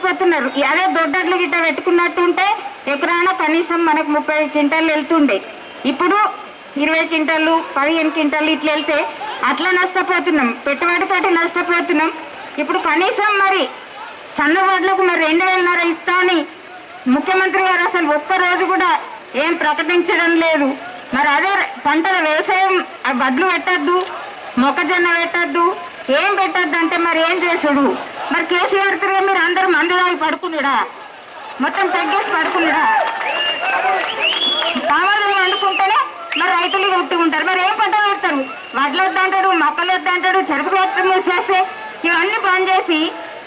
నష్టపోతున్నారు. అదే దొడ్డట్లు గిట్ట పెట్టుకున్నట్టుంటే ఎకరాన కనీసం మనకు 30 క్వింటాలు వెళ్తుండే. ఇప్పుడు 20 క్వింటాలు 15 క్వింటాలు ఇట్లా వెళ్తే అట్లా నష్టపోతున్నాం, పెట్టుబడితోటి నష్టపోతున్నాం. ఇప్పుడు కనీసం మరి సన్నవడ్లకు మరి 2,000 ఇస్తా అని ముఖ్యమంత్రి గారు అసలు ఒక్కరోజు కూడా ఏం ప్రకటించడం లేదు. మరి అదే పంటల వ్యవసాయం వడ్లు పెట్టద్దు, మొక్కజొన్న పెట్టద్దు, ఏం పెట్టద్దు అంటే మరి ఏం చేసుడు? మరి కేసీఆర్ తిరిగి మీరు అందరూ మందులాగి పడుకున్నాడా? మొత్తం తగ్గేసి పడుకున్నాడా? కావాలని వండుకుంటేనే మరి రైతులు కొట్టుకుంటారు. మరి ఏం పంట పెడతారు? వడ్లు వద్దంటాడు, మొక్కలు వద్దంటాడు, చెరుకు ఫ్యాక్టరీ మూసేస్తే ఇవన్నీ బంద్ చేసి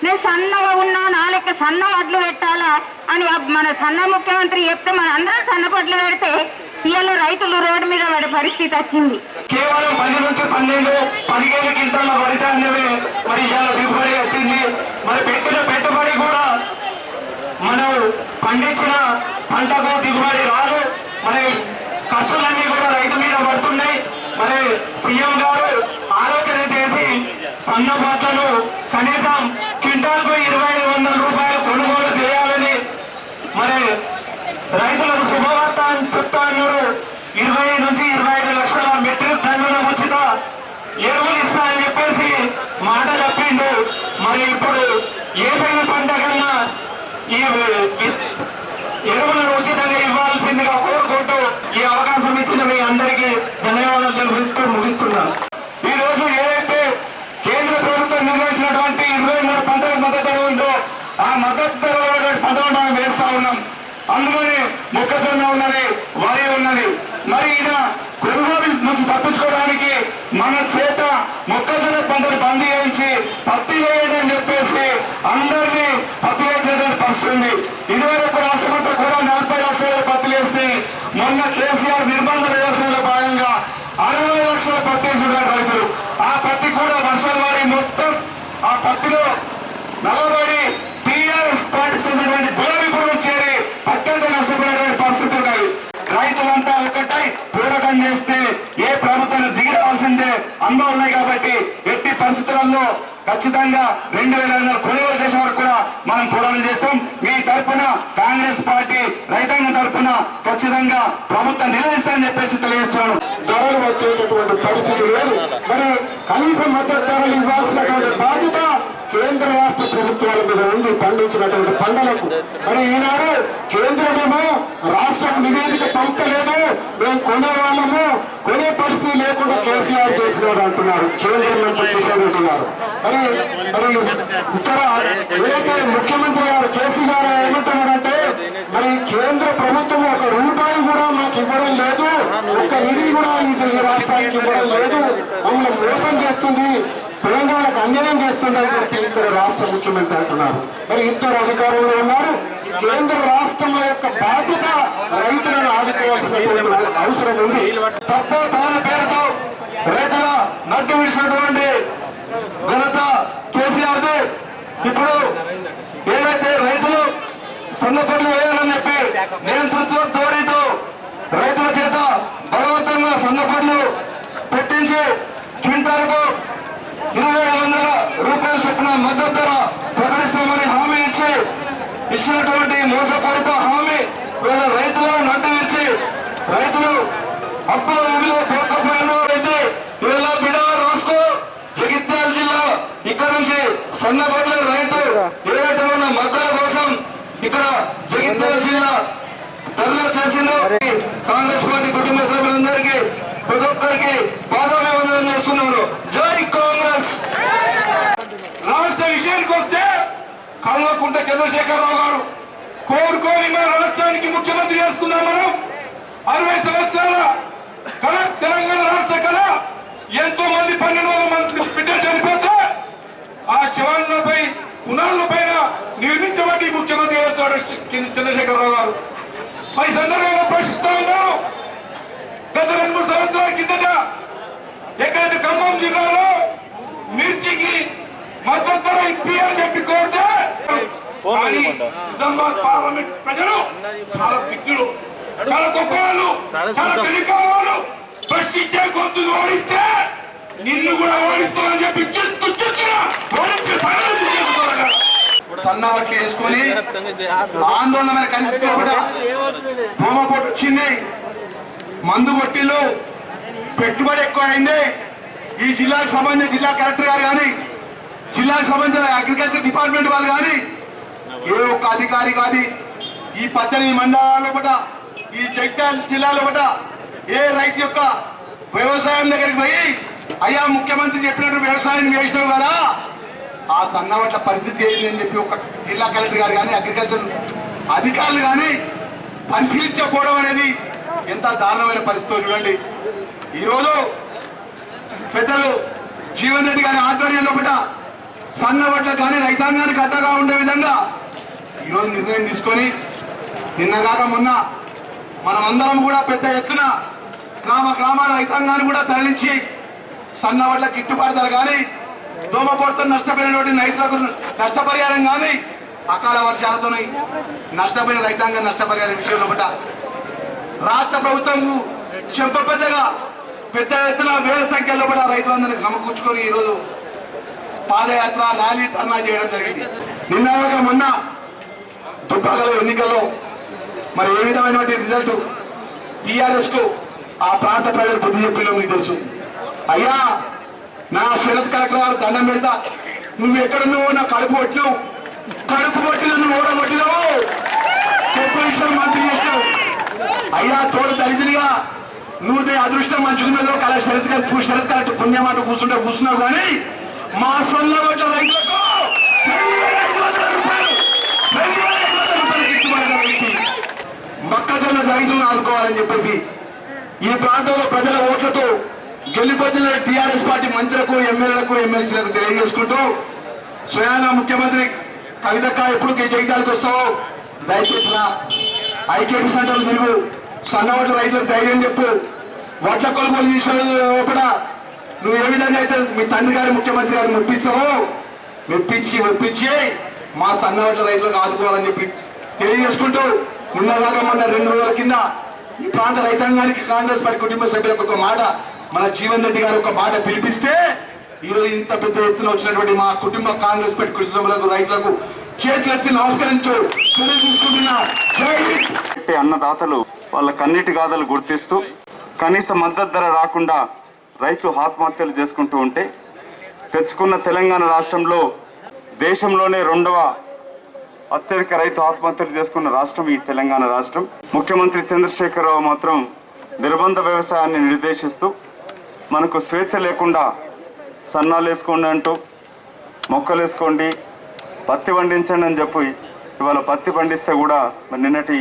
నేను సన్నగా ఉన్నా, నా లెక్క సన్న వడ్లు పెట్టాలా అని మన సన్న ముఖ్యమంత్రి చెప్తే మన అందరం సన్న వడ్లు పెడితే ఇవాళ రైతులు రోడ్డు మీద పడే పరిస్థితి వచ్చింది. కేవలం 10 నుంచి 12, 15 క్వింటాల వరిధాన్యమే మరి ఇవాళ దిగుబడి వచ్చింది. మరి పెట్టిన పెట్టుబడి కూడా మనం పండించిన పంటకు దిగుబడి రాదు. మరి ఖర్చులన్నీ కూడా రైతు మీద పడుతున్నాయి. మరి సీఎం గారు ఆలోచన చేసి సన్న వడ్లను కనీసం క్వింటాల్కు 2,500 రూపాయలు కొనుగోలు చేయాలని మరి రైతులకు శుభవార్త అని చెప్తా ఉన్నారు. 20 నుంచి 25 లక్షల మెట్రిక్ టన్నుల ఉచిత ఎరువులు ఇస్తానని చెప్పేసి మాట చెప్పిండు. మరి ఇప్పుడు ఏదైనా పంట కన్నా ఈ ఎరువులను ఉచితంగా ఇవ్వాల్సిందిగా కోరుకుంటూ ఈ అవకాశం ఇచ్చిన మీ అందరికీ ధన్యవాదాలు తెలుపుతూ ముగిస్తున్నాను. ఈ రోజు ఏదైతే కేంద్ర ప్రభుత్వం నిర్ణయించినటువంటి 23 పంటల మద్దతు ధర ఉందో ఆ మద్దతు ధర పంటలు మనం వేస్తా ఉన్నాం. అందులోనే మొక్కజొన్న ఉన్నది, వరి ఉన్నది. మరి ఈయన కొనుగోలు నుంచి తప్పించుకోవడానికి మన చేత మొక్కజొన్న పంటను బంద్ చేయించి పత్తి వేయండి అని చెప్పేసి అందరినీ పత్తి వేయించడానికి పరిస్థితుంది. ఇదివరకు రాష్ట్రమంతా కూడా 40 లక్షల పత్తి వేస్తే మొన్న కేసీఆర్ నిర్బంధ వ్యవసాయంలో భాగంగా 60 లక్షల పత్తి వేసుకున్నారు రైతులు. ఆ పత్తి కూడా వర్షాలు పడి మొత్తం ఆ పత్తిలో నలబడి టీఆర్ఎస్ పార్టీ చెందినటువంటి గులాబీ పురుగులు చేరి అత్యంత నష్టపోయేటువంటి పరిస్థితి ఉన్నది. రైతులంతా ఒక్కటై పోరాటం చేస్తే ఏ ప్రభుత్వాన్ని దిగి రావాల్సిందే అనుభవం ఉన్నాయి. కాబట్టి ఎట్టి పరిస్థితులలో ఖచ్చితంగా 2,500 కొనుగోలు చేసే వరకు కూడా మనం పోరాటం చేస్తాం. మీ తరఫున కాంగ్రెస్ పార్టీ రైతాంగం తరఫున ఖచ్చితంగా ప్రభుత్వం నిలదీస్తామని చెప్పేసి తెలియజేస్తున్నాను. ధరలు వచ్చేటటువంటి పరిస్థితి లేదు. మరి కనీస మద్దతు ధరలు ఇవ్వాల్సినటువంటి బాధ్యత కేంద్ర రాష్ట్ర ప్రభుత్వాల మీద ఉంది పండించినటువంటి పంటలకు. మరి ఈనాడు కేంద్రమేమో రాష్ట్రం నివేదిక పంపలేదు, మేము కొనే వాళ్ళము, కొనే పరిస్థితి లేకుండా కేసీఆర్ చేసినారు అంటున్నారు కేంద్ర మంత్రి కిషన్ రెడ్డి గారు. మరి ఇక్కడ ఏదైతే ముఖ్యమంత్రి గారు కేసీ గారు ఏమంటున్నారంటే మరి కేంద్ర ప్రభుత్వం 1 రూపాయి కూడా మాకు ఇవ్వడం లేదు, ఒక్క నిధి కూడా ఈ రాష్ట్రానికి ఇవ్వడం లేదు, మమ్మల్ని మోసం చేస్తుంది, తెలంగాణకు అన్యాయం చేస్తుందని చెప్పి ఇక్కడ రాష్ట్ర ముఖ్యమంత్రి అంటున్నారు. మరి ఇద్దరు అధికారంలో ఉన్నారు. ఈ కేంద్ర రాష్ట్రంలో యొక్క బాధ్యత రైతులను ఆదుకోవాల్సినటువంటి అవసరం ఉంది. తప్ప దాని పేరుతో రైతుల నడ్డు విడిచినటువంటి ఘనత కేసీఆర్ది. ఇప్పుడు ఏదైతే రైతులు సన్నపడ్లు వేయాలని చెప్పి నియంతృత్వ ధోరణితో రైతుల చేత బలవంతంగా సన్నపడ్లు పెట్టించి క్వింటాలకు 2,500 రూపాయలు చొప్పున మద్దతు ధర ప్రకటిస్తామని హామీ ఇచ్చినటువంటి మోసపూరిత హామీ వీళ్ళ రైతులను నడ్డు విడిచి రైతులు అప్పుల ఊబిలో కోకపోయిన అయితే వీళ్ళ బిడవ రాసుకో జగిత్యాల జిల్లా ఇక్కడ నుంచి సన్నపడ్ల రైతు ఏదైతే ఉన్న మద్దతుల కోసం ఇక్కడ జగిత్యాల జిల్లా ధర్నా చేసిందో కాంగ్రెస్ పార్టీ కుటుంబ సభ్యులందరికీ ప్రతి ఒక్కరికి పాదాభివందనం చేస్తున్నారు. జై కాంగ్రెస్. రాష్ట్ర విషయానికి వస్తే కల్వకుంట్ల చంద్రశేఖరరావు గారు కోరుకోని మన రాష్ట్రానికి ముఖ్యమంత్రి చేసుకున్నాం. మనం 60 సంవత్సరాల కళ, తెలంగాణ రాష్ట్ర కళ. ఎంతో మంది 12 మంది బిడ్డలు చనిపోతే ఆ శవాలపై పునాదుల పైన నిర్మించబడి ముఖ్యమంత్రి చంద్రశేఖరరావు గారు. మరి సందర్భంగా ప్రశ్నిస్తా ఉన్నారు. గత 2-3 సంవత్సరాల కిందట ఎక్కడైతే ఖమ్మం జిల్లాలో మిర్చికి మద్దతు ధర ఇప్పి అని చెప్పి కోరితే నిజామాబాద్ పార్లమెంట్ ప్రజలు చాలా విజ్ఞులు, చాలా గొప్ప వాళ్ళు, చాలా తెలియక వాళ్ళు ప్రశ్నించే గొంతును ఓడిస్తే నిన్ను కూడా ఓడిస్తామని చెప్పి చెత్తున ఓడించే సన్నవట్లు వేసుకొని ఆందోళనమైన పరిస్థితిలో కూడా దోమపోటు వచ్చింది, మందు కొట్టిళ్ళు, పెట్టుబడి ఎక్కువ అయింది. ఈ జిల్లాకు సంబంధించిన జిల్లా కలెక్టర్ గారు కానీ, జిల్లాకు సంబంధించిన అగ్రికల్చర్ డిపార్ట్మెంట్ వాళ్ళు కానీ ఏ ఒక్క అధికారి కాదు ఈ 18 మండలాల్లో కూడా, ఈ జగిత్యాల జిల్లాలో కూడా ఏ రైతు యొక్క వ్యవసాయం దగ్గరికి పోయి అయ్యా ముఖ్యమంత్రి చెప్పినట్టు వ్యవసాయం వేసినావు కదా, ఆ సన్నవట్ల పరిస్థితి ఏంటి అని చెప్పి ఒక జిల్లా కలెక్టర్ గారు కానీ అగ్రికల్చర్ అధికారులు కానీ పరిశీలించకపోవడం అనేది ఎంత దారుణమైన పరిస్థితి చూడండి. ఈరోజు పెద్దలు జీవన్ రెడ్డి గారి ఆధ్వర్యంలో కూడా సన్నవట్ల కానీ రైతాంగానికి అడ్డగా ఉండే విధంగా ఈరోజు నిర్ణయం తీసుకొని నిన్నగాక మొన్న మనమందరం కూడా పెద్ద ఎత్తున గ్రామాల రైతాంగాన్ని కూడా తరలించి సన్నవడ్ల గిట్టుబాటు ధర కానీ, దోమపోటుతో నష్టపోయినటువంటి రైతులకు నష్టపరిహారం కానీ, అకాల వర్షాలతో నష్టపోయిన రైతాంగం నష్టపరిహారం విషయంలో కూడా రాష్ట్ర ప్రభుత్వం చెంపపెద్దగా పెద్ద ఎత్తున వేల సంఖ్యలో కూడా రైతులందరినీ సమకూర్చుకొని ఈరోజు పాదయాత్ర ర్యాలీ ధర్నా చేయడం జరిగింది. నిన్నగా మొన్న దుబ్బాకలో ఎన్నికల్లో మరి ఏ విధమైనటువంటి రిజల్ట్ టీఆర్ఎస్ కు ఆ ప్రాంత ప్రజలు బుద్ధి చెప్పిలో మీకు తెలుసు. అయ్యా నా శరత్ కలెక్టర్ గారు దండం పెడతా, నువ్వు ఎక్కడున్నావు, నా కడుపు కొట్టినావు, నువ్వు ఓడగొట్టినావు, కార్పొరేషన్ మంత్రి చేసినావు. అయ్యా తోడు దళితుడిగా నువ్వు నీ అదృష్టం మంచుకున్నదో శరత్ కలెక్టర్ పుణ్యమాట కూర్చున్నావు కానీ మా సొంత రైతులకు 2,500 రూపాయలు గిట్టుబాటు పెట్టి మొక్కజొన్న రైతులను ఆదుకోవాలని చెప్పేసి ఈ ప్రాంతంలో ప్రజల ఓట్లతో గెలిపొందిన టీఆర్ఎస్ పార్టీ మంత్రులకు, ఎమ్మెల్యేలకు, ఎమ్మెల్సీలకు తెలియజేసుకుంటూ స్వయాన ముఖ్యమంత్రి కవితక్క ఎప్పుడు జగిత్యాలకు వస్తావో దయచేసి రా, ఐకేపీ సెంటర్లు తిరుగు, సన్నవడ్ల రైతులకు ధైర్యం చెప్పు, వడ్ల కొనుగోలు చేసే లోపల నువ్వు ఏ విధంగా అయితే మీ తండ్రి గారు ముఖ్యమంత్రి గారు మెప్పిస్తావో మెప్పించి మా సన్నవడ్ల రైతులకు ఆదుకోవాలని చెప్పి తెలియజేసుకుంటూ నిన్నలాగా మొన్న 2 రోజుల కింద ఈ ప్రాంత రైతాంగానికి కాంగ్రెస్ పార్టీ కుటుంబ సభ్యులకు ఒక మాట మన జీవన్ రెడ్డి గారు ఒక మాట పిలిపిస్తే ఈరోజు ఇంత పెద్ద ఎత్తున వచ్చినటువంటి మా కుటుంబ కాంగ్రెస్ పార్టీ కుటుంబ సభ్యులకు రైతులకు చేతులెత్తి నమస్కరించు తీసుకుంటున్నా. అన్నదాతలు వాళ్ళ కన్నీటి గాథలు గుర్తిస్తూ కనీస మద్దతు ధర రాకుండా రైతు ఆత్మహత్యలు చేసుకుంటూ ఉంటే తెచ్చుకున్న తెలంగాణ రాష్ట్రంలో దేశంలోనే 2వ అత్యధిక రైతు ఆత్మహత్యలు చేసుకున్న రాష్ట్రం ఈ తెలంగాణ రాష్ట్రం. ముఖ్యమంత్రి చంద్రశేఖరరావు మాత్రం నిర్బంధ వ్యవసాయాన్ని నిర్దేశిస్తూ మనకు స్వేచ్ఛ లేకుండా సన్నాలు వేసుకోండి అంటూ, మొక్కలు వేసుకోండి, పత్తి పండించండి అని చెప్పి ఇవాళ పత్తి పండిస్తే కూడా నిన్నటి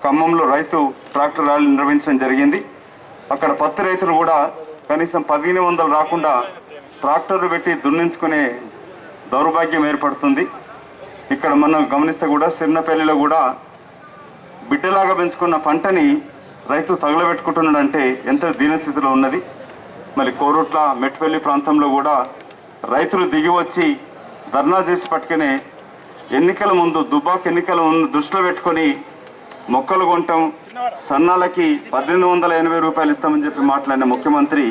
ఖమ్మంలో రైతు ట్రాక్టర్ ర్యాలీ నిర్వహించడం జరిగింది. అక్కడ పత్తి రైతులు కూడా కనీసం 1500 రాకుండా ట్రాక్టర్లు పెట్టి దున్నించుకునే దౌర్భాగ్యం ఏర్పడుతుంది. ఇక్కడ మనం గమనిస్తే కూడా సిరినపల్లిలో కూడా బిడ్డలాగా పెంచుకున్న పంటని రైతు తగులబెట్టుకుంటున్నాడంటే ఎంత దీనస్థితిలో ఉన్నది. మరి కోరుట్ల మెట్పల్లి ప్రాంతంలో కూడా రైతులు దిగి వచ్చి ధర్నా చేసి పట్టుకునే ఎన్నికల ముందు దుబ్బాక ఎన్నికల ముందు దృష్టిలో పెట్టుకొని మొక్కలు కొంటాం, సన్నాలకి 1880 రూపాయలు ఇస్తామని చెప్పి మాట్లాడిన ముఖ్యమంత్రి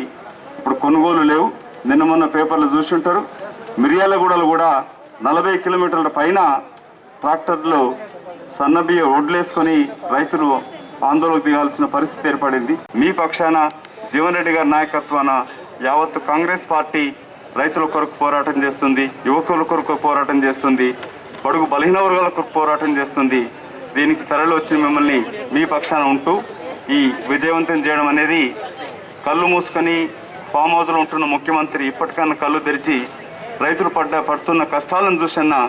ఇప్పుడు కొనుగోలు లేవు. నిన్న మొన్న పేపర్లు చూసి ఉంటారు. మిర్యాలగూడలు కూడా 40 కిలోమీటర్ల పైన ట్రాక్టర్లు సన్నబియ్య ఒడ్లేసుకొని రైతులు ఆందోళనకు దిగాల్సిన పరిస్థితి ఏర్పడింది. మీ పక్షాన జీవన్ రెడ్డి గారి నాయకత్వాన యావత్తు కాంగ్రెస్ పార్టీ రైతుల కొరకు పోరాటం చేస్తుంది, యువకుల కొరకు పోరాటం చేస్తుంది, బడుగు బలహీన వర్గాల కొరకు పోరాటం చేస్తుంది. దీనికి తరలి వచ్చిన మిమ్మల్ని మీ పక్షాన ఉంటూ ఈ విజయవంతం చేయడం అనేది కళ్ళు మూసుకొని ఫామ్ హౌస్లో ఉంటున్న ముఖ్యమంత్రి ఇప్పటికన్నా కళ్ళు తెరిచి రైతులు పడుతున్న కష్టాలను చూసన్నా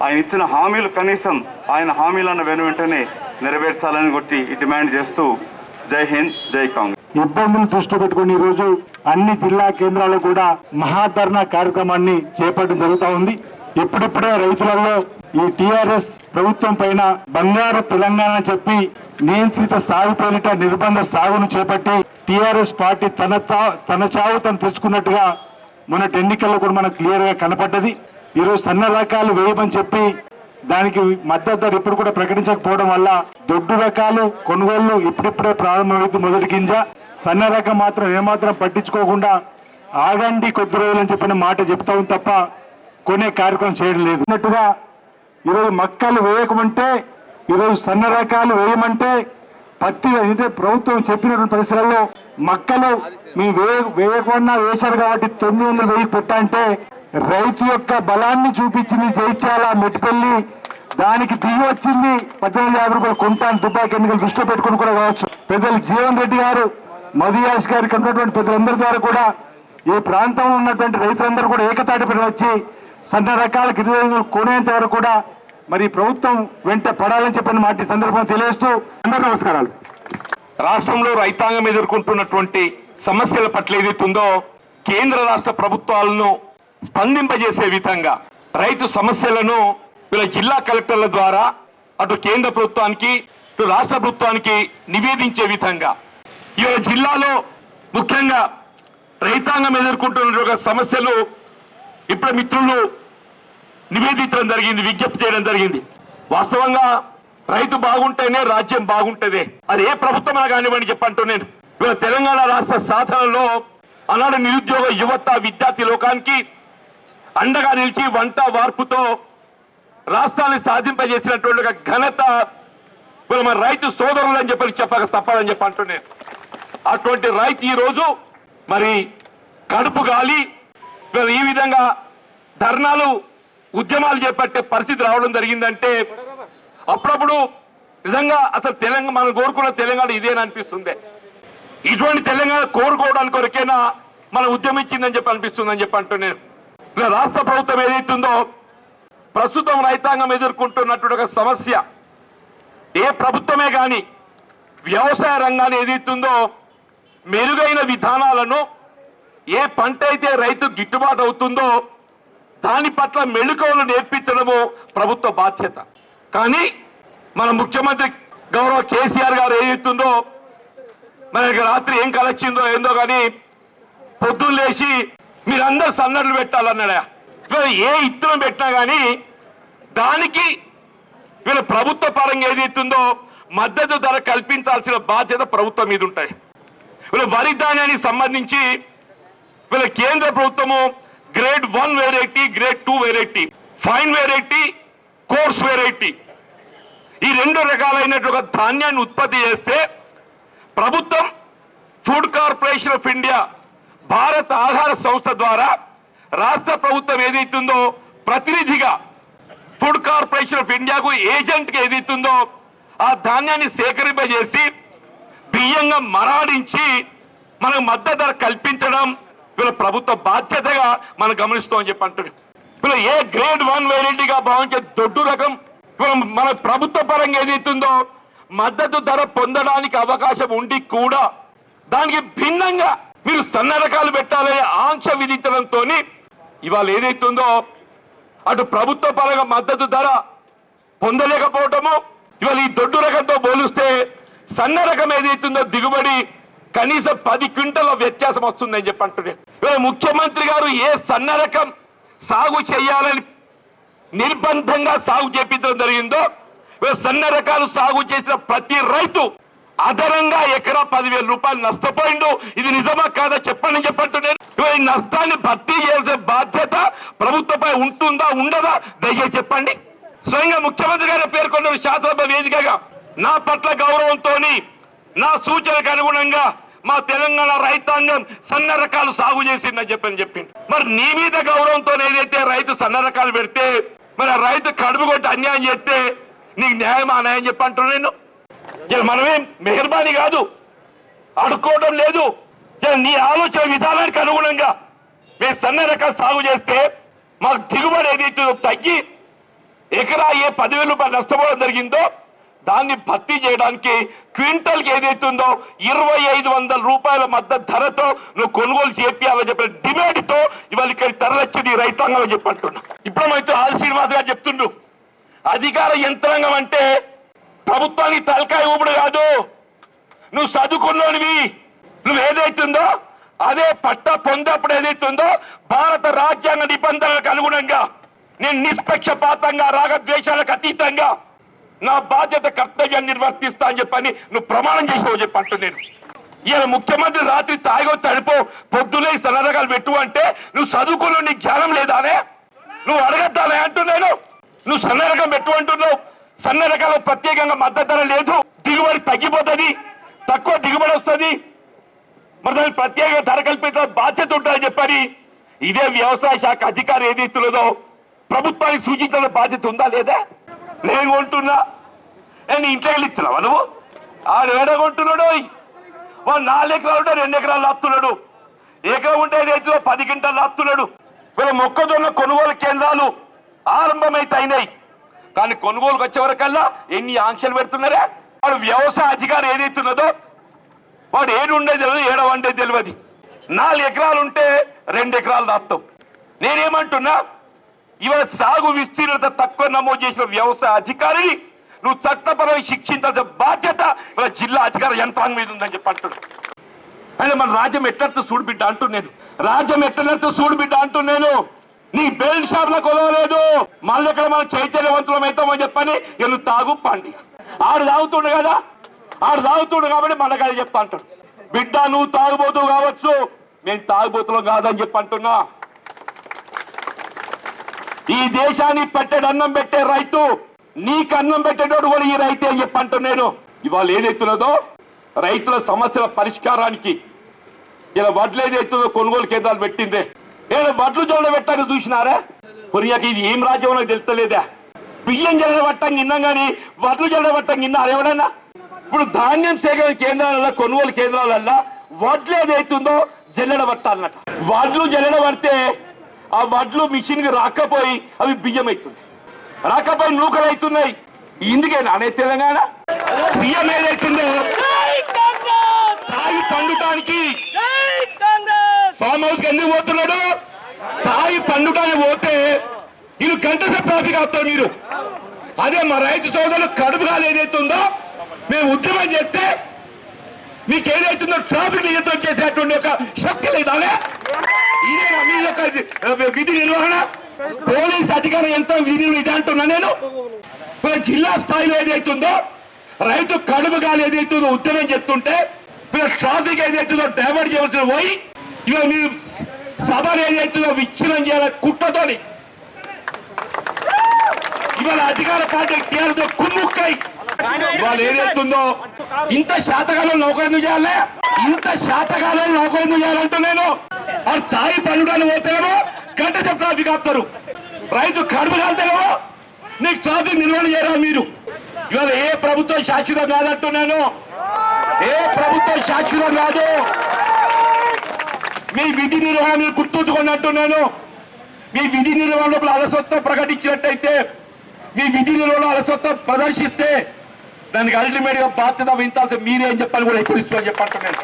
ఆయన ఇచ్చిన హామీలు కనీసం ఆయన హామీలను వెంటనే నెరవేర్చాలని కొట్టి డిమాండ్ చేస్తూ జై హింద్, జై కాంగ్రెస్. ఇబ్బందులు దృష్టి పెట్టుకుని ఈరోజు అన్ని జిల్లా కేంద్రాల్లో కూడా మహాధర్నా కార్యక్రమాన్ని చేపట్టడం జరుగుతూ ఉంది. ఇప్పుడిప్పుడే రైతులలో ఈ టీఆర్ఎస్ ప్రభుత్వం పైన బంగారు తెలంగాణ చెప్పి నియంత్రిత సాగు పేరిట నిర్బంధ సాగును చేపట్టి టీఆర్ఎస్ పార్టీ తన చావు తను తెచ్చుకున్నట్టుగా మొన్నటి ఎన్నికల్లో కూడా మనకు క్లియర్ గా కనపడ్డది. ఈరోజు సన్న రకాలు వేయమని చెప్పి దానికి మద్దతు ధర ఇప్పుడు కూడా ప్రకటించకపోవడం వల్ల దొడ్డు రకాలు కొనుగోళ్లు ఇప్పుడిప్పుడే ప్రారంభమైంది. మొదటి గింజ సన్న రకం మాత్రం ఏమాత్రం పట్టించుకోకుండా ఆగండి కొద్ది రోజులు అని చెప్పిన మాట చెప్తాం తప్ప కొనే కార్యక్రమం చేయడం లేదు. అన్నట్టుగా ఈరోజు మక్కలు వేయకమంటే, ఈరోజు సన్న రకాలు వేయమంటే పత్తి అంటే ప్రభుత్వం చెప్పినటువంటి పరిసరాల్లో మక్కలు మీ వేయకుండా వేశారు కాబట్టి 900 వెయ్యి పెట్టా అంటే రైతు యొక్క బలాన్ని చూపించింది జైత్యాల మెట్టిపల్లి. దానికి దిగి వచ్చింది 1850 రూపాయలు కొంటాను దుబ్బాకి ఎన్నికలు దృష్టిలో పెట్టుకుని కూడా కావచ్చు. పెద్దలు జీవన్ రెడ్డి గారు, మధుయాష్ గారికి ఉన్నటువంటి పెద్దలందరి ద్వారా కూడా ఈ ప్రాంతంలో ఉన్నటువంటి రైతులందరూ కూడా ఏకతాటిపైన వచ్చి సన్న రకాలకు 25 కొనేంత వరకు కూడా మరి ప్రభుత్వం వెంట పడాలని చెప్పిన మాట ఈ సందర్భంగా తెలియజేస్తూ అందరూ నమస్కారాలు. రాష్ట్రంలో రైతాంగం ఎదుర్కొంటున్నటువంటి సమస్యల పట్ల ఏదైతుందో కేంద్ర రాష్ట్ర ప్రభుత్వాలను స్పందింపజేసే విధంగా రైతు సమస్యలను వీళ్ళ జిల్లా కలెక్టర్ల ద్వారా అటు కేంద్ర ప్రభుత్వానికి ఇటు రాష్ట్ర ప్రభుత్వానికి నివేదించే విధంగా ఈ జిల్లాలో ముఖ్యంగా రైతాంగం ఎదుర్కొంటున్న సమస్యలు ఇప్పుడు మిత్రులు నివేదించడం జరిగింది, విజ్ఞప్తి చేయడం జరిగింది. వాస్తవంగా రైతు బాగుంటేనే రాజ్యం బాగుంటది. అది ఏ ప్రభుత్వం కానివ్వండి చెప్పంటూ నేను ఇవాళ తెలంగాణ రాష్ట్ర సాధనలో ఆనాడు నిరుద్యోగ యువత విద్యార్థి లోకానికి అండగా నిలిచి వంట వార్పుతో రాష్ట్రాన్ని సాధింపజేసినటువంటి ఒక ఘనత మన రైతు సోదరులు అని చెప్పక తప్పదని చెప్పంటూ నేను అటువంటి రైతు ఈ రోజు మరి కడుపు గాలి ఈ విధంగా ధర్నాలు ఉద్యమాలు చేపట్టే పరిస్థితి రావడం జరిగిందంటే అప్పుడప్పుడు నిజంగా అసలు తెలంగాణ మనం కోరుకున్న తెలంగాణ ఇదేనా అనిపిస్తుంది. ఇటువంటి తెలంగాణ కోరుకోవడానికి కొరకేనా మనం ఉద్యమించిందని చెప్పి అనిపిస్తుందని చెప్పి అంటూ నేను రాష్ట్ర ప్రభుత్వం ఏదైతుందో ప్రస్తుతం రైతాంగం ఎదుర్కొంటున్నటువంటి ఒక సమస్య, ఏ ప్రభుత్వమే కానీ వ్యవసాయ రంగాన్ని ఏదైతుందో మెరుగైన విధానాలను, ఏ పంట అయితే రైతు గిట్టుబాటు అవుతుందో దాని పట్ల మెళుకువలు నేర్పించడము ప్రభుత్వ బాధ్యత. కానీ మన ముఖ్యమంత్రి గౌరవ కేసీఆర్ గారు ఏదైతుందో మనకి రాత్రి ఏం కలొచ్చిందో ఏందో కానీ పొద్దున్న లేచి మీరందరూ సన్నడ్లు పెట్టాలన్నాడా. ఏ ఇత్తనం పెట్టినా కానీ దానికి వీళ్ళ ప్రభుత్వ పరంగా ఏదైతుందో మద్దతు ధర కల్పించాల్సిన బాధ్యత ప్రభుత్వం మీద ఉంటాయి. వీళ్ళ వరి ధాన్యానికి సంబంధించి వీళ్ళ కేంద్ర ప్రభుత్వము grade 1 variety, grade 2 variety, fine variety, course variety ఈ 2 రకాలైనటువంటి ధాన్యాన్ని ఉత్పత్తి చేస్తే ప్రభుత్వం ఫుడ్ కార్పొరేషన్ ఆఫ్ ఇండియా భారత ఆహార సంస్థ ద్వారా రాష్ట్ర ప్రభుత్వం ఏదైతుందో ప్రతినిధిగా ఫుడ్ కార్పొరేషన్ ఆఫ్ ఇండియాకు ఏజెంట్గా ఏదైతుందో ఆ ధాన్యాన్ని సేకరింపజేసి బియ్యంగా మరాడించి మనకు మద్దతు ధర కల్పించడం వీళ్ళ ప్రభుత్వ బాధ్యతగా మనం గమనిస్తామని చెప్పి అంటున్నాం. వీళ్ళు ఏ గ్రేడ్ 1 వెరైటీగా భావించే దొడ్డు రకం మన ప్రభుత్వ పరంగా ఏదైతుందో మద్దతు ధర పొందడానికి అవకాశం ఉండి కూడా దానికి భిన్నంగా మీరు సన్న రకాలు పెట్టాలని ఆంక్ష విధించడంతో ఇవాళ ఏదైతుందో అటు ప్రభుత్వ పరంగా మద్దతు ధర పొందలేకపోవటము, ఇవాళ ఈ దొడ్డు రకంతో పోలిస్తే సన్న రకం ఏదైతుందో దిగుబడి కనీసం 10 క్వింటల వ్యత్యాసం వస్తుందని చెప్పి అంటున్నారు. ఇవాళ ముఖ్యమంత్రి గారు ఏ సన్న రకం సాగు చేయాలని నిర్బంధంగా సాగు చేపించడం జరిగిందో సన్న రకాలు సాగు చేసిన ప్రతి రైతు అదనంగా ఎకరా 10,000 రూపాయలు నష్టపోయిండు. ఇది నిజమా కాదా చెప్పండి చెప్పంటున్నాను. ఈ నష్టాన్ని భర్తీ చేయాల్సిన బాధ్యత ప్రభుత్వంపై ఉంటుందా ఉండదా దయచేసి చెప్పండి. స్వయంగా ముఖ్యమంత్రి గారు పేర్కొన్నారు శాసనసభ వేదికగా నా పట్ల గౌరవంతో నా సూచనకు అనుగుణంగా మా తెలంగాణ రైతాంగం సన్న రకాలు సాగు చేసిందని చెప్పింది. మరి నీ మీద గౌరవంతో ఏదైతే రైతు సన్న రకాలు పెడితే మరి రైతు కడుపు కొట్టి అన్యాయం చేస్తే నీకు న్యాయం అన్యాయం చెప్పంటున్నా నేను. మనమేం మెహర్బానీ కాదు, అడుక్కోవడం లేదు. నీ ఆలోచన విధానానికి అనుగుణంగా మేము సన్న రకాలు సాగు చేస్తే మాకు దిగుబడి ఏదైతే తగ్గి ఎకరా ఏ 10,000 రూపాయలు నష్టపోవడం జరిగిందో దాన్ని భర్తీ చేయడానికి క్వింటల్కి ఏదైతుందో 2,500 రూపాయల మద్దతు ధరతో నువ్వు కొనుగోలు చేయాలని చెప్పిన డిమాండ్తో ఇవాళ ఇక్కడ తరలిచ్చింది రైతాంగం చెప్పంటున్నా. ఇప్పుడు అయితే ఆల్ శ్రీనివాస్ గారు చెప్తుండ్రు అధికార యంత్రాంగం అంటే ప్రభుత్వానికి తలకాయ ఊపుడు కాదు, నువ్వు చదువుకున్నోనివి, నువ్వు ఏదైతుందో అదే పట్ట పొందప్పుడు ఏదైతుందో భారత రాజ్యాంగ నిబంధనలకు అనుగుణంగా నేను నిష్పక్షపాతంగా రాగద్వేషాలకు అతీతంగా నా బాధ్యత కర్తవ్యాన్ని నిర్వర్తిస్తా అని చెప్పని నువ్వు ప్రమాణం చేసావు చెప్పంటు నేను. ఇలా ముఖ్యమంత్రి రాత్రి తాగో తడిపో పొద్దులే సన్న రకాలు పెట్టు అంటే నువ్వు చదువుకున్న నీ జ్ఞానం లేదానే, నువ్వు అడగద్దానే అంటున్నాను. నువ్వు సన్న రకం పెట్టు అంటున్నావు. సన్న రకాలకు ప్రత్యేకంగా మద్దతు ధర లేదు, దిగుబడి తగ్గిపోతుంది, తక్కువ దిగుబడి వస్తుంది, మరి దానికి ప్రత్యేక ధర కల్పించే బాధ్యత ఉంటుందని చెప్పని ఇదే వ్యవసాయ శాఖ అధికారి ఏదైతున్నదో ప్రభుత్వానికి సూచించిన బాధ్యత ఉందా లేదా? నేను కొంటున్నా, నేను ఇంట్లో వెళ్ళి ఇస్తున్నావా నువ్వు? ఆడు ఏడ కొంటున్నాడు, వాడు 4 ఎకరాలు ఉంటే 2 ఎకరాలు లాస్తున్నాడు, ఎకరం ఉంటే రైతులో 10 క్వింటాలు లాస్తున్నాడు. వీళ్ళ మొక్కజొన్న కొనుగోలు కేంద్రాలు ఆరంభమైతే అయినాయి, కానీ కొనుగోలుకు వచ్చే వరకల్లా ఎన్ని ఆంక్షలు పెడుతున్నారా? వాడు వ్యవసాయ అధికారి ఏదైతున్నదో వాడు ఏడు ఉండేది తెలియదు, ఏడ వండేది తెలియదు. 4 ఎకరాలు ఉంటే 2 ఎకరాలు దాస్తాం. నేనేమంటున్నా, ఇవాళ సాగు విస్తీర్ణత తక్కువ నమోదు చేసిన వ్యవసాయ అధికారిని నువ్వు చట్టపరమైన శిక్షించాల్సిన బాధ్యత ఇవాళ జిల్లా అధికార యంత్రాంగం మీద ఉందని చెప్పి అంటున్నాడు. ఆయన మన రాజ్యం ఎట్లతో చూడుబిడ్డ అంటున్నాను, రాజ్యం ఎట్లతో చూడుబిడ్డ అంటున్నాను. నీ బెల్ట్ షాప్ లో కొలవలేదు, మళ్ళీ ఇక్కడ మనం చైతన్యవంతులం అవుతామని చెప్పని నువ్వు తాగు పండి. ఆడు తాగుతుండు కదా, ఆడు తాగుతుండు కాబట్టి మళ్ళీ కదా చెప్తా అంటాడు. బిడ్డ నువ్వు తాగుబోతువు కావచ్చు, మేము తాగుబోతులం కాదని చెప్పి అంటున్నా. ఈ దేశాన్ని పెట్టేడు అన్నం పెట్టే రైతు, నీకు అన్నం పెట్టేటోడు కూడా ఈ రైతే అని చెప్పి అంటున్నాను. ఇవాళ ఏదైతున్నదో రైతుల సమస్యల పరిష్కారానికి ఇలా వడ్లు ఏదైతుందో కొనుగోలు కేంద్రాలు పెట్టిందే, నేను వడ్లు జొన్న పెట్టాను చూసినారా? కొరియాకి ఇది ఏం రాజ్యం నాకు తెలుస్తలేదా? బియ్యం జల్ల పట్టంగా విన్నాం కానీ వడ్లు జల్ల పట్టంగా విన్నారు ఎవడన్నా? ఇప్పుడు ధాన్యం సేకరణ కేంద్రాలలో కొనుగోలు కేంద్రాలల్లో వడ్లు ఏదైతుందో జల్లెడ పట్టాలన్నట. వడ్లు జల్లెడ పడితే ఆ వడ్లు మిషన్కి రాకపోయి అవి బియ్యం అవుతుంది, రాకపోయి నూకలు అవుతున్నాయి. ఇందుకేనా అనే తెలంగాణ బియ్యం ఏదైతుందో తాగి పండుటానికి ఫామ్ హౌస్ కి ఎందుకు పోతున్నాడు? తాగి పండుటానికి పోతే వీళ్ళు గంట సేపు ట్రాఫిక్ ఆపుతారు మీరు. అదే మా రైతు సోదరులు కడుపు కాలు ఏదైతుందో మేము ఉద్యమం చేస్తే మీకు ఏదైతుందో ట్రాఫిక్ నియంత్రణ చేసేటువంటి ఒక శక్తి లేదానే? ఇదేనా మీ యొక్క విధి నిర్వహణ? పోలీస్ అధికారం ఎంత విధి ఇది అంటున్నా నేను. జిల్లా స్థాయిలో ఏదైతుందో రైతు కడుపు కాలు ఏదైతుందో ఉద్యమం చేస్తుంటే ట్రాఫిక్ ఏదైతుందో డైవర్ట్ చేయవలసిన పోయి ఇవాళ మీరు సభను ఏదైతుందో విచ్ఛిన్నం చేయాల కుట్రతోని ఇవాళ అధికార పార్టీ టీఆర్ఎస్ కుమ్ముక్కై ఇవాళ ఏదైతుందో ఇంత శాతకాలం నౌకరు చేయాలి, ఇంత శాతకాలం నౌకరు చేయాలంటూ నేను వాడు తాయి పండుగను పోతేనేమో గంట సేపు ట్రాఫిక్ ఆపుతారు, రైతు కడుపు కాలుతేనేమో నీకు ట్రాఫిక్ నిర్వహణ చేయరా మీరు. ఇవాళ ఏ ప్రభుత్వం శాశ్వతం కాదంటున్నాను, ఏ ప్రభుత్వం శాశ్వతం కాదు. మీ విధి నిర్వహణ గుర్తుంచుకున్నట్టున్నాను. మీ విధి నిర్వహణ లోపల అలసత్వం ప్రకటించినట్టయితే, మీ విధి నిర్వహణ అలసత్వం ప్రదర్శిస్తే దానికి అల్టిమేట్ గా బాధ్యత వహించాల్సి మీరే అని చెప్పాలి కూడా హెచ్చరిస్తూ అని చెప్పంటున్నాను.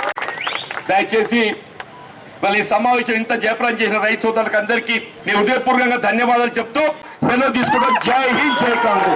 దయచేసి మళ్ళీ ఈ సమావేశం ఇంత జయప్రదం చేసిన రైతు సోదరులకు అందరికీ నేను హృదయపూర్వకంగా ధన్యవాదాలు చెప్తూ సెలవు తీసుకుంటాం. జై హింద్, జై కాంగ్రెస్.